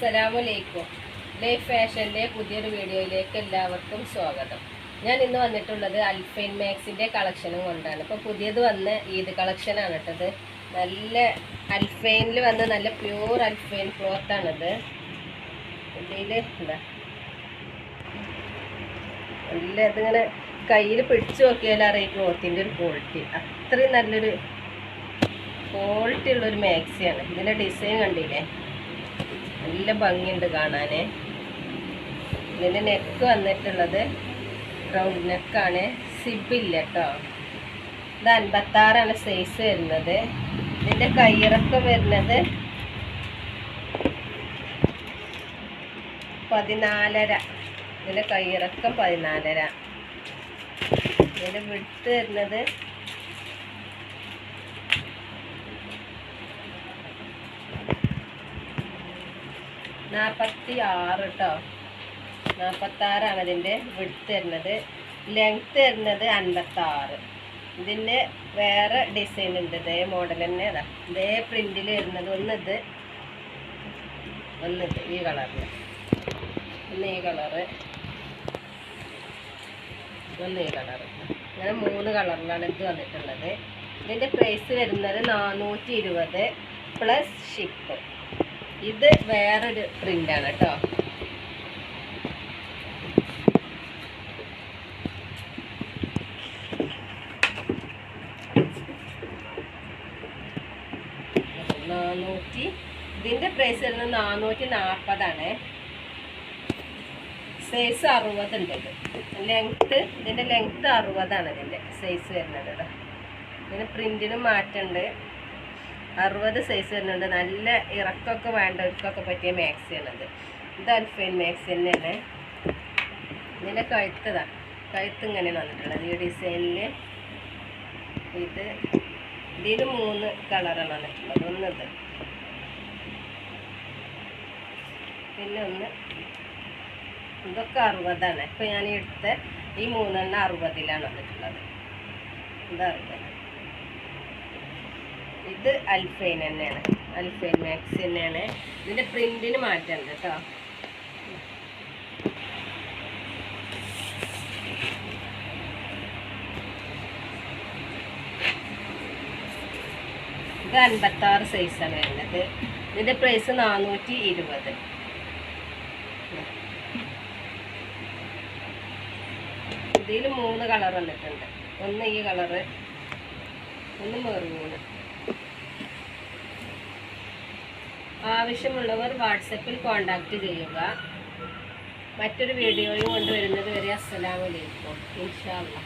അസ്സലാമലൈക്കും. ലൈഫ് ഫാഷൻ്റെ പുതിയൊരു വീഡിയോയിലേക്ക് എല്ലാവർക്കും സ്വാഗതം. ഞാൻ ഇന്ന് വന്നിട്ടുള്ളത് അൽഫൈൻ മാക്സിൻ്റെ കളക്ഷനും കൊണ്ടാണ്. ഇപ്പോൾ പുതിയത് വന്ന ഈദ് കളക്ഷനാണ് കേട്ടത്. നല്ല അൽഫൈനിൽ വന്ന നല്ല പ്യൂർ അൽഫൈൻ ക്ലോത്താണിത്. ഇതിൽ എന്താ നല്ല ഇതിങ്ങനെ കയ്യിൽ പിടിച്ചു നോക്കിയാലാണ് ഈ ക്ലോത്തിൻ്റെ ഒരു ക്വാളിറ്റി. അത്രയും നല്ലൊരു ക്വാളിറ്റി ഉള്ളൊരു മാക്സിയാണ്. ഇതിൻ്റെ ഡിസൈൻ കണ്ടില്ലേ, നല്ല ഭംഗിയുണ്ട് കാണാൻ. ഇതിൻ്റെ നെക്ക് വന്നിട്ടുള്ളത് റൗണ്ട് നെക്കാണ്, സിബില്ല കേട്ടോ. ഇത് 56 സൈസ് വരുന്നത്. ഇതിൻ്റെ കയ്യിറക്കം വരുന്നത് 14.5. ഇതിൻ്റെ കയ്യിറക്കം 14.5. ഇതിൻ്റെ വിഡ്ത്ത് വരുന്നത് 46 കേട്ടോ. 46 ഇതിൻ്റെ വിഡ്ത്ത് വരുന്നത്. ലെങ്ത്ത് വരുന്നത് 56. ഇതിൻ്റെ വേറെ ഡിസൈൻ ഉണ്ട്, ഇതേ മോഡൽ തന്നെ. അതാ ഇതേ പ്രിൻറ്റിൽ വരുന്നത്. ഒന്നിത് ഈ കളറിൽ, ഒന്ന് ഈ കളറ്, ഒന്ന് ഈ കളറ്. അങ്ങനെ 3 കളറിലാണ് ഇത് വന്നിട്ടുള്ളത്. ഇതിൻ്റെ പ്രൈസ് വരുന്നത് 420 പ്ലസ് ഷിപ്പ്. ഇത് വേറൊരു പ്രിൻ്റാണ് കേട്ടോ. ഇതിൻ്റെ പ്രൈസ് വരുന്നത് 440. സൈസ് 60 ഉണ്ട്. ലെങ്ത്ത്, ഇതിൻ്റെ ലെങ്ത്ത് 60 ഇതിൻ്റെ സൈസ് വരുന്നത്. ഇതിന് പ്രിൻറ്റിനും മാറ്റമുണ്ട്. 60 സൈസ് വരുന്നുണ്ട്. നല്ല ഇറക്കമൊക്കെ വേണ്ടവർക്കൊക്കെ പറ്റിയ മാക്സിയാണത്. ഇത് അൽഫൈൻ മാക്സി തന്നെയാണ്. ഇതിൻ്റെ കഴുത്ത് ഇങ്ങനെ വന്നിട്ടുള്ളത് ഈ ഡിസൈനിൽ. ഇതിൽ 3 കളറാണ് വന്നിട്ടുള്ളത്. ഒന്നത്, പിന്നെ ഒന്ന്. ഇതൊക്കെ 60. ഇപ്പോൾ ഞാൻ എടുത്ത ഈ 3 60 വന്നിട്ടുള്ളത്. ഇത് 60. ഇത് അൽഫൈൻ തന്നെയാണ്, അൽഫൈൻ മാക്സി തന്നെയാണ്. ഇതിൻ്റെ പ്രിൻറ്റിന് മാറ്റമുണ്ട് കേട്ടോ. ഇത് 56 സൈസാണ് വരുന്നത്. ഇതിൻ്റെ പ്രൈസ് 420. ഇതിൽ 3 കളർ വന്നിട്ടുണ്ട്. ഒന്ന് ഈ കളറ്, ഒന്ന് മെറൂണ്. ആവശ്യമുള്ളവർ വാട്സപ്പിൽ കോൺടാക്റ്റ് ചെയ്യുക. മറ്റൊരു വീഡിയോയും കൊണ്ടുവരുന്നത് വരെ അസ്സലാമു അലൈക്കും. ഇൻഷാ അല്ലാഹ്.